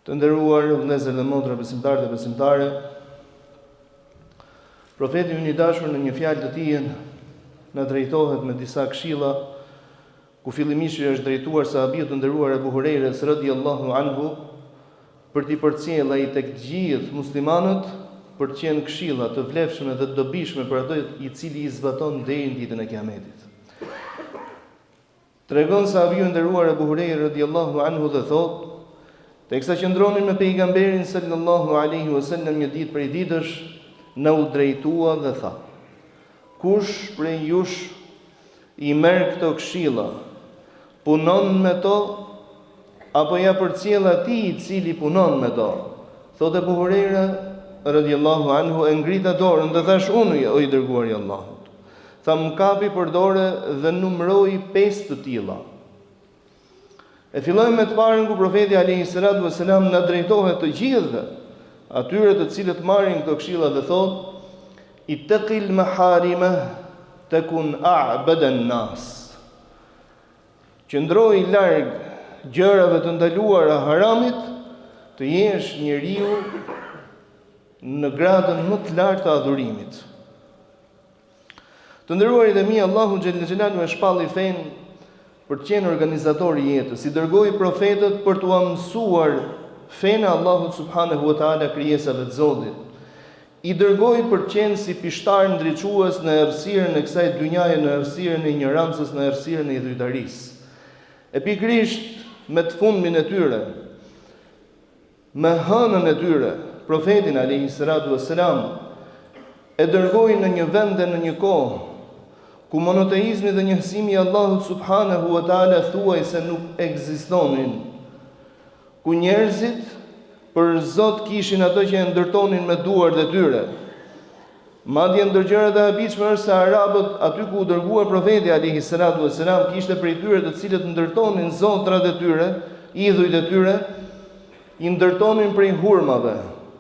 Të nderuar vëllezër dhe motra, besimtarë dhe besimtare, profeti ynë i dashur në një fjalë të tij na drejtohet me disa këshilla, ku fillimisht është drejtuar sahabiut të nderuar Abu Hurajres radhiyallahu anhu për t'i përcjellë ai tek të gjithë muslimanët për të qenë këshilla të vlefshme dhe të dobishme për atë i cili i zbaton deri në ditën e Kiametit. Tregon sahabiu i nderuar Abu Hurajra radhiyallahu anhu dhe thotë: teksa qëndronin me pejgamberin sallallahu alaihi wasallam një ditë prej ditësh, na u drejtua dhe tha: kush prej jush i merr këto këshilla, punon me to, apo ja përcjell atij i cili punon me to? Thotë Abu Hurajra radhiyallahu anhu, e ngrita dorën dhe thash: unë, o i dërguari i Allahut. Tha: më kapi për dorë dhe numëroi 5 të tilla. E fillojmë me të parën ku profeti alayhi salatu vesselam na drejtohet të gjithëve, atyre të cilët marrin këto këshilla dhe thotë: ittaqil maharima takun a'bada an-nas. Qëndroj larg gjërave të ndaluara haramit, të jesh njeriu në gradën më të lartë të adhurimit. Të nderuarit e mi, Allahu xhallal xhelalu e shpalli fen për të qenë organizator i jetës, i dërgoi profetët për t'u mësuar fenë Allahut subhanahu wa taala krijesave të Zotit. I dërgoi për të qenë si pishtar ndriçues në errësirën e kësaj dynjaje, në errësirën e ignorancës, në errësirën e idhujtarisë. E pikërisht me të fundmin e tyre, me hënën e tyre, profetin alayhi salatu wassalam e dërgoi në një vend dhe në një kohë ku monoteizmi dhe njësimi i Allahut subhanahu wa taala thuajse nuk ekzistonin, ku njerëzit për Zot kishin ato që e ndërtonin me duart e tyre. Madje ndër gjërat e habitshme është se arabët, aty ku u dërguar profeti alayhi salatu wassalam, kishte prej tyre të cilët ndërtonin zotrat e tyre, idhujt e tyre, i ndërtonin prej hurmave,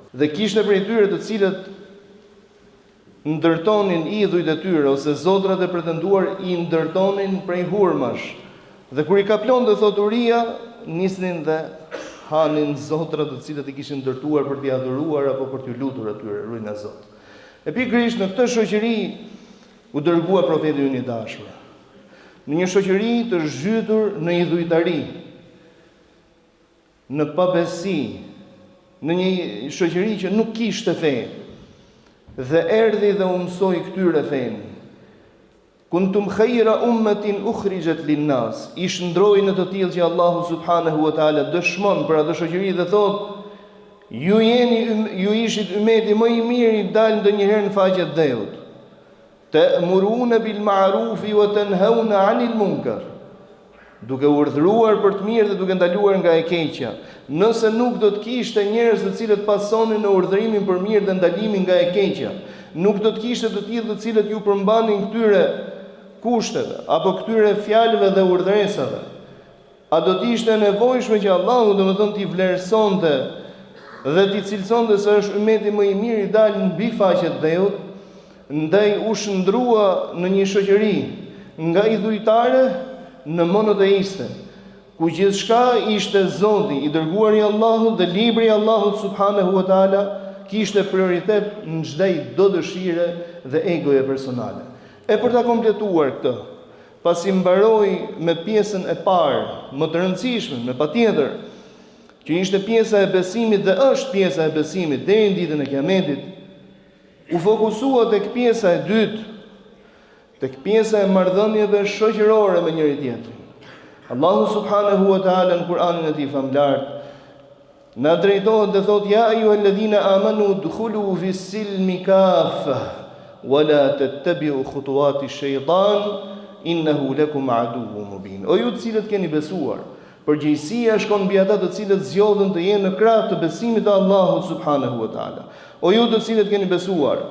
dhe kishte prej tyre të cilët ndërtonin idhujt e tyre ose zotrat e pretenduar i ndërtonin prej hurmash. Dhe kur i kaplon dhe thoturia, nisnin dhe hanin zotrat të cilët i kishin ndërtuar për t'i adhuruar apo për t'i lutur atyre, rujna Zot. E pikërisht në këtë shoqëri u dërgua profeti ynë i dashur. Në një shoqëri të zhytur në idhujtari, në pabesi, në një shoqëri që nuk kishte fe, dhe erdhi dhe u mësoi këtyre fenë. Kuntum khayra ummatin ukhrijat lin-nas. I shndroi në të tillë që Allahu subhanahu wa taala dëshmon për atë shoqëri dhe thotë: ju ishit ummeti më i mirë i dalë ndonjëherë në faqe të dheut. Ta'muruna bil ma'rufi wa tanhauna 'anil munkar. Duke urdhëruar për të mirë dhe duke ndaluar nga e keqja. Nëse nuk do të kishte njerëz të cilët pasonin në urdhërimin për mirë dhe ndalimin nga e keqja, nuk do të kishte të tillë të cilët ju përmbanin këtyre kushteve apo këtyre fjalëve dhe urdhëresave. A do të ishte nevojshme që Allahu domethënë t'i vlerësonte dhe t'i cilësonte se është ummeti më i mirë i dalë mbi faqet dheut, ndaj u shndrua në një shoqëri nga idhujtare në monoteiste, ku gjithçka ishte Zoti, i dërguari i Allahut dhe libri i Allahut subhanahu wa taala kishte prioritet në çdo do dëshire dhe egoje personale. E për ta kompletuar këtë, pasi mbaroi me pjesën e parë, më të rëndësishme, me patjetër, që ishte pjesa e besimit dhe është pjesa e besimit deri në ditën e Kiametit, u fokusua tek pjesa e dytë, tek pjesa e marrëdhënieve shoqërore me njëri tjetrin. Allahu subhanahu wa taala në Kur'anin e tij famlar na drejtohet dhe thotë: ja ayyuhalladhina amanu udkhulu fis-silmi kaffa wa la tattabi'u khutuwati ash-shaytan innahu lakum aduwwun mubin. O ju të cilët keni besuar, përgjegjësia shkon mbi ata të cilët zgjodhen të jenë në krah të besimit të Allahut subhanahu wa taala. O ju të cilët keni besuar,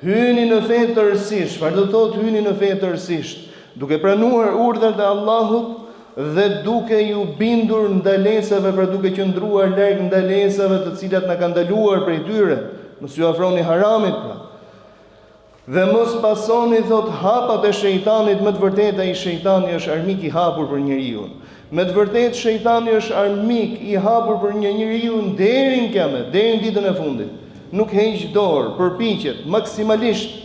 hyni në fe tërësisht. Çfarë do të thotë hyni në fe tërësisht? Duke pranuar urdhrat e Allahut dhe duke ju bindur ndalesave, pra duke qëndruar larg ndalesave të cilat na kanë ndaluar prej tyre. Mos ju afroni haramit, pra. Dhe mos pasoni, thot, hapat e shejtanit, më të vërtetë ai shejtani është armik i hapur për njeriu. Me të vërtetë shejtani është armik i hapur për një njeriu deri në kiamet, deri në ditën e fundit. Nuk heq dorë, përpiqet maksimalisht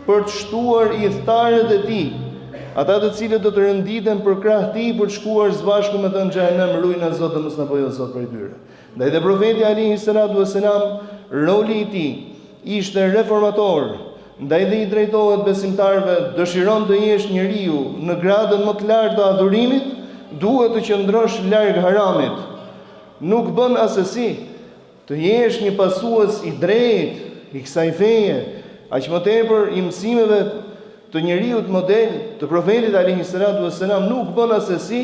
për të shtuar i thtarët e tij, ata të cilët do të renditen për krah të tij për të shkuar së bashku me të në xhenem, rujna Zot dhe mos na bëjë Zot prej tyre. Ndaj dhe profeti alayhi salatu wassalam, roli i tij ishte reformator, ndaj dhe i drejtohet besimtarëve, dëshiron të jesh njeriu në gradën më të lartë të adhurimit, duhet të qëndrosh larg haramit. Nuk bën asesi të jesh një pasues i drejtë i kësaj feje, aq më tepër i mësimeve të njeriu të model të profetit alayhi salatu wassalam, nuk bën asesi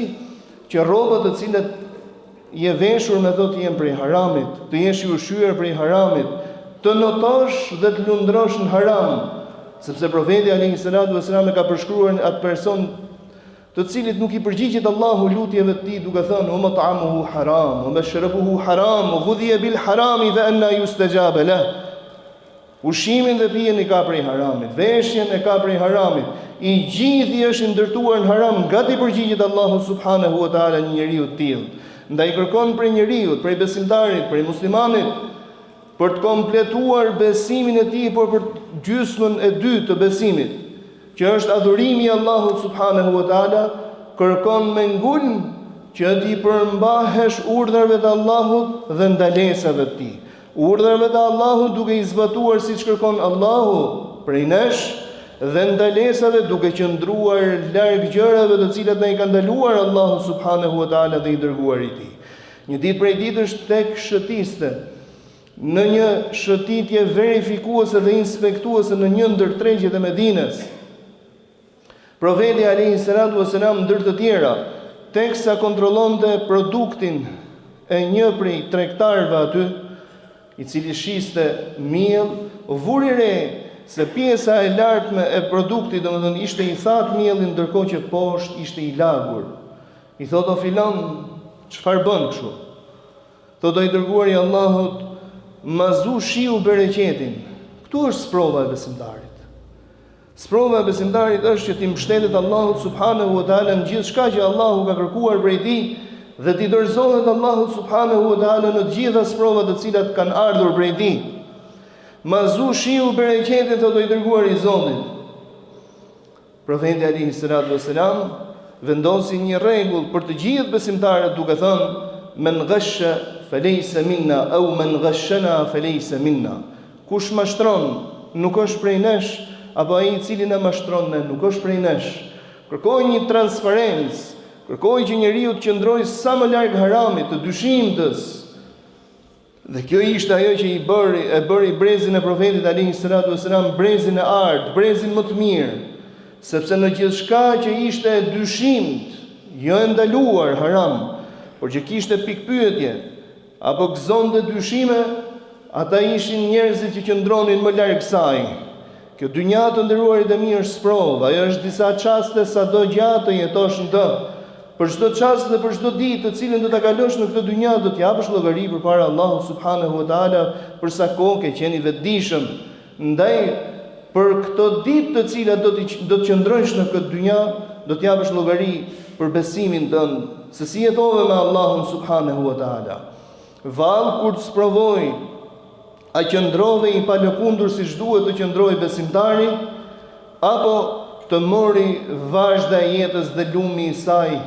që rrobat të cilat je veshur me to të jenë prej haramit, të jesh i ushqyer prej haramit, të notosh dhe të lundrosh në haram, sepse profeti alayhi salatu wassalam e ka përshkruar atë person të cilit nuk i përgjigjet Allahu lutjeve të tij duke thënë o mat'amuhu haram, o mashrabuhu haram, o ghudhiya bil harami fa anna yustajaba lah. Ushimin dhe pijen i ka prej haramit, veshjen e ka prej haramit, i gjithi është ndërtuar në haram, nga ti përgjigjet Allahu subhanahu wa taala një njeriu të tillë. Ndaj kërkon prej njeriu, prej besimtarit, prej muslimanit, për të kompletuar besimin e tij, por për gjysmën e dytë të besimit, që është adhurimi i Allahut subhanahu wa taala, kërkon me ngulm që ti përmbahesh urdhrave të Allahut dhe ndalesave të tij. Urdhrave të Allahut duke i zbatuar siç kërkon Allahu prej nesh, dhe ndalesave duke qëndruar larg gjërave të cilat na i ka ndaluar Allahu subhanahu wa taala dhe i dërguari i tij. Një ditë prej ditësh tek shëtiste, në një shëtitje verifikuese dhe inspektuese në një ndër tregjet e Medinës, profeti alayhi salatu wassalam ndër të tjera, teksa kontrollonte produktin e një prej tregtarëve aty, i cili shiste miell, vuri re se pjesa e lartme e produktit, domethënë ishte i thatë mielli, ndërkohë që poshtë ishte i lagur. I thotë o filan, çfarë bën kështu? Thotë i dërguari i Allahut, mazu shiu bereqetin. Ktu është sprova e besimtarit. Sprova e besimtarit është që ti mbështetet Allahut subhanahu wa taala në gjithçka që Allahu ka kërkuar prej tij dhe ti dorëzohet Allahut subhanahu wa taala në të gjitha sprovat të cilat kanë ardhur prej tij. Mazu shiu bereqetin, thotë i dërguari i Zotit. Profeti alayhi salatu wassalam vendosi një rregull për të gjithë besimtarët duke thënë men ghasha falaysa minna aw man ghashana falaysa minna. Kush mashtron nuk është prej nesh, apo ai i cili na mashtron ne nuk është prej nesh. Kërkoj një transparencë, kërkoj që njeriu të qëndrojë sa më larg haramit, të dyshimtës. Dhe kjo ishte ajo që e bëri brezin e profetit alayhi salatu wassalam brezin e art, brezin më të mirë, sepse në gjithçka që ishte dyshimt, jo e ndaluar haram, por që kishte pikpyetje apo gëzonte dyshime, ata ishin njerëzit që qëndronin më larg saj. Kjo dynja të nderuarit e mirë është sprovë, ajo është disa çaste sado gjatë jetosh në të. Për çdo çast dhe për çdo ditë të cilën do ta kalosh në këtë dynja, do të japësh llogari përpara Allahut subhanahu wa taala për sa kohë ke qenë i vetëdijshëm. Ndaj për këto ditë të cilat do të qëndrosh në këtë dynja, do të japësh llogari për besimin tënd, se si jetove me Allahun subhanahu wa taala. Vallë kur të sprovoj, a qëndrove i palëkundur siç duhet të qëndrojë besimtari, apo të mori vazhda e jetës dhe lumi i saj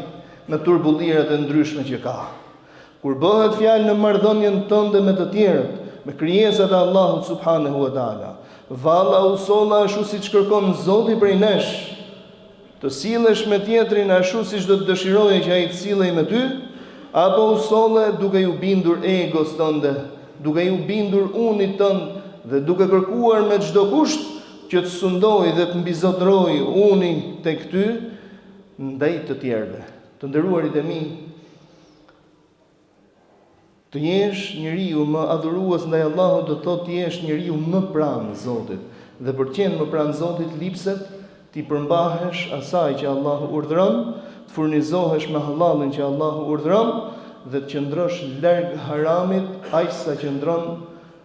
në turbullirat e ndryshme që ka. Kur bëhet fjalë në marrëdhënien tënde me të tjerët, me krijesat e Allahut subhanahu wa taala, valla usolla ashtu siç kërkon Zoti prej nesh, të sillesh me tjetrin ashtu siç do të dëshiroje që ai të sillej me ty, apo usolle duke ju bindur egos tënde, duke ju bindur unit tënd dhe duke kërkuar me çdo kusht që të sundoj dhe të mbizotroj uni tek ty ndaj të tjerëve. Të nderuarit e mi, të jesh njeriu më adhurues ndaj Allahut do të thotë të jesh njeriu më pranë Zotit. Dhe për të qenë më pranë Zotit lipset, ti përmbahesh asaj që Allahu urdhëron, të furnizohesh me halallin që Allahu urdhëron dhe të qëndrosh larg haramit, aq sa qëndron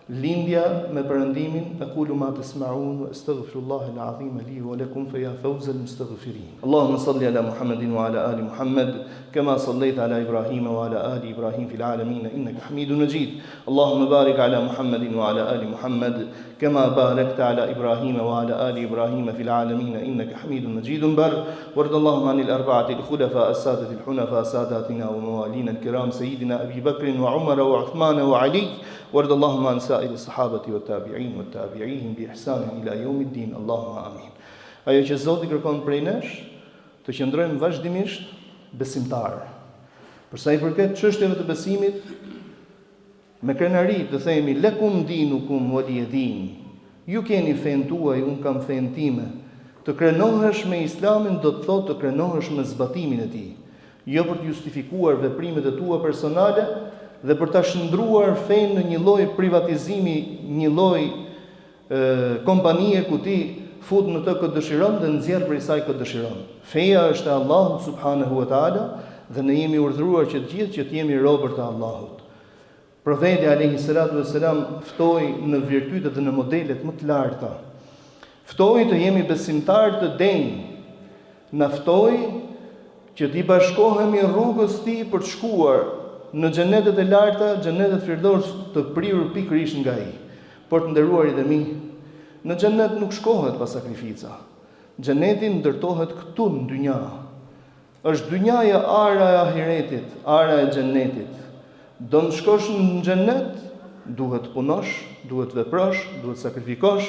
lindja me perëndimin, aqulu ma tasma'un wa astaghfirullaha al-azim li wa lakum fa ya fawza al-mustaghfirin. Allahumma salli ala Muhammadin wa ala ali Muhammad kama sallaita ala Ibrahim wa ala ali Ibrahim fil alamin innaka Hamidun Majid. Allahumma barik ala Muhammadin wa ala ali Muhammad كما باركت على إبراهيم وعلى آل إبراهيم في العالمين إنك حميد مجيد بر. وارض اللهم عن الأربعة الخلفاء السادة الحنفاء ساداتنا وموالينا الكرام سيدنا أبي بكر وعمر وعثمان وعلي. وارض اللهم عن سائر الصحابة والتابعين والتابعين بإحسان إلى يوم الدين اللهم آمين. Ajo që Zoti kërkon prej nesh, të qëndrojmë vazhdimisht besimtar. Për sa i përket çështjeve të besimit, me krenari të themi lekum dinukum waliya din. Ju keni fen tuaj, un kam fen time. Të krenohesh me Islamin do të thotë të krenohesh me zbatimin e tij, jo për të justifikuar veprimet e tua personale dhe për ta shndruar fen në një lloj privatizimi, një lloj kompanie ku ti fut në të këtë dëshiron dhe nxjerr prej saj këtë dëshiron. Feja është e Allahut subhanahu wa taala dhe ne jemi urdhëruar që të gjithë që të jemi robër të Allahut. Profeti alayhi salatu wassalam ftoi në virtytet dhe në modelet më të larta. Ftoi të jemi besimtar të denj. Na ftoi që të bashkohemi rrugës tij për të shkuar në xhenetet e larta, xhenetet firdaus të prirur pikërisht nga ai. Por të nderuarit e mi, në xhenet nuk shkohet pa sakrifica. Xheneti ndërtohet këtu në dynja. Është dynjaja ara e ahiretit, ara e xhenetit. Do të shkosh në xhenet, duhet të punosh, duhet të veprosh, duhet të sakrifikosh,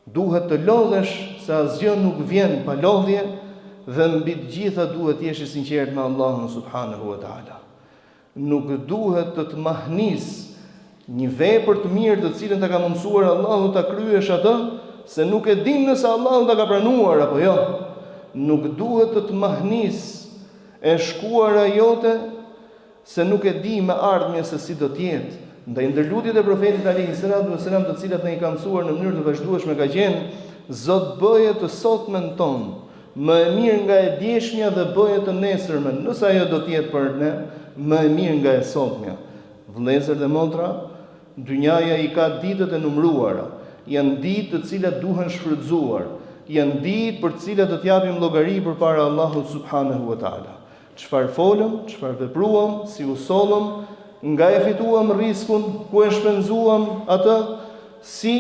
duhet të lodhesh se asgjë nuk vjen pa lodhje dhe mbi të gjitha duhet të jesh i sinqert me Allahun subhanahu wa taala. Nuk duhet të mahnis një vepër të mirë të cilën ta ka mësuar Allahu ta kryesh atë, se nuk e din nëse Allahu ta ka pranuar apo jo. Nuk duhet të mahnis e shkuara jote, se nuk e di me ardhmja se si do të jetë. Ndaj ndërlutjet e profetit alayhi salatu wasalam, të cilat ne i ka mësuar në mënyrë të vazhdueshme, ka qenë: Zot bëje të sotmen tonë më e mirë nga e djeshmja dhe bëje të nesërmen, nëse ajo do të jetë për ne më e mirë nga e sotmja. Vëllezër dhe motra, dynjaja i ka ditët e numëruara. Janë ditë të cilat duhen shfrytzuar. Janë ditë për të cilat do të japim llogari përpara Allahut subhanahu wa taala. Çfarë folëm, çfarë vepruam, si u sollëm, nga e fituam riskun, ku e shpenzuam atë, si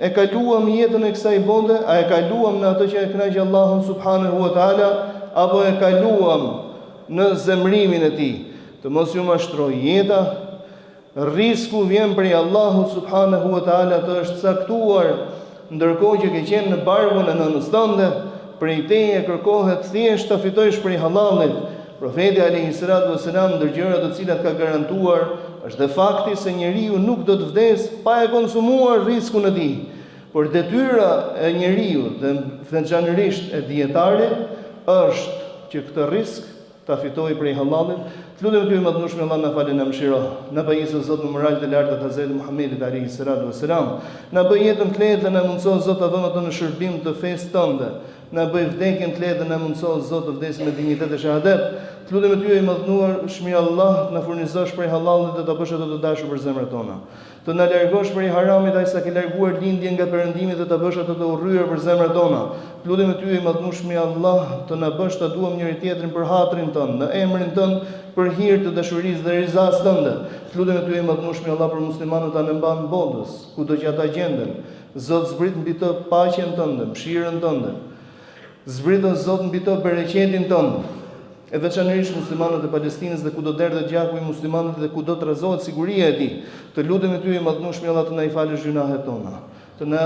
e kaluam jetën e kësaj bote, a e kaluam në atë që e kënaqë Allahun subhanahu wa taala, apo e kaluam në zemrimin e tij. Të mos ju mashtroj jeta, risku vjen prej Allahut subhanahu wa taala, të është caktuar ndërkohë që ke qenë në barkun e nënës tënde, prej teje kërkohet thjesht ta fitojsh prej hallallit. Profeti alayhi salatu wasalam, ndër gjërat të cilat ka garantuar është dhe fakti se njeriu nuk do të vdes pa e konsumuar riskun e tij. Por detyra e njeriu dhe veçanërisht e dietarit është që këtë risk ta fitojë prej hallallit. Të lutem ty madhnueshme Allah na falë na mëshiro. Na bëj se Zot në moral të lartë të Hazrat Muhamedit alayhi salatu wasalam. Na bëj jetën të lehtë dhe na mundso Zot ta vëmë atë në shërbim të fesë tënde. Na bëj vdekjen të lehtë dhe na mundso Zot të vdesim me dinjitet e shahadet. Të lutem ty i madhnuar, shmi Allah, na furnizosh prej hallallit dhe ta bësh ato të dashur për zemrat tona. Të na largosh prej haramit ai sa ke larguar lindjen nga perëndimi dhe ta bësh ato të urryer për zemrat tona. Të lutem ty i madhnueshmi Allah, të na bësh ta duam njëri tjetrin për hatrin tënd, në emrin tënd, për hir të dashurisë dhe rizas tënde. Të lutem ty i madhnueshmi Allah për muslimanët anë mban botës, kudo që ata gjenden. Zot zbrit mbi të paqen tënde, mëshirën tënde. Zbrit o Zot mbi të bereqetin tënd. E veçanërisht muslimanët e Palestinës dhe kudo derdhet gjaku i muslimanët dhe kudo të rrezohet siguria e tij. Të lutem ty i madhnueshmi Allah të na i falësh gjunahet tona, të na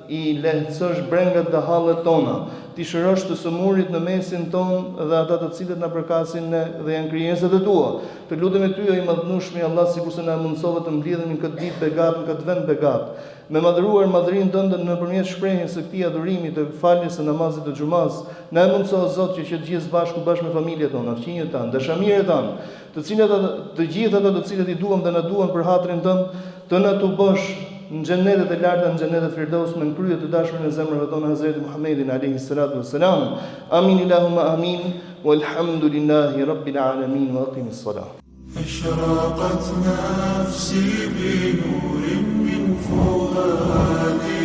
i lehtësosh brengat dhe hallet tona, ti shërosh të sëmurit në mesin ton dhe ata të cilët na përkasin ne dhe janë krijesat e tua. Të lutem ty i madhnueshmi Allah, sikurse na mundsove të mbledhemi këtë ditë begat, në këtë vend begat, me madhruar madhrinë tënde nëpërmjet shprehjes së këtij adhurimi të faljes së namazit të xumas. Na mundso Zot që të gjithë bashku bashkë me familjet tona, fëmijët tanë, dashamirët tanë, të cilët të gjithë ato të cilët i duam dhe na duan për hatrin tënd, të na tu bësh në xhenetet e larta, në xhenetet firdaus, me kryet të dashurin e zemrave tona Hazreti Muhammedin alayhi salatu wassalam. Amin Allahumma amin. Walhamdulillahi rabbil alamin wa aqimis salat. أشرقت نفسي بنور من فؤادي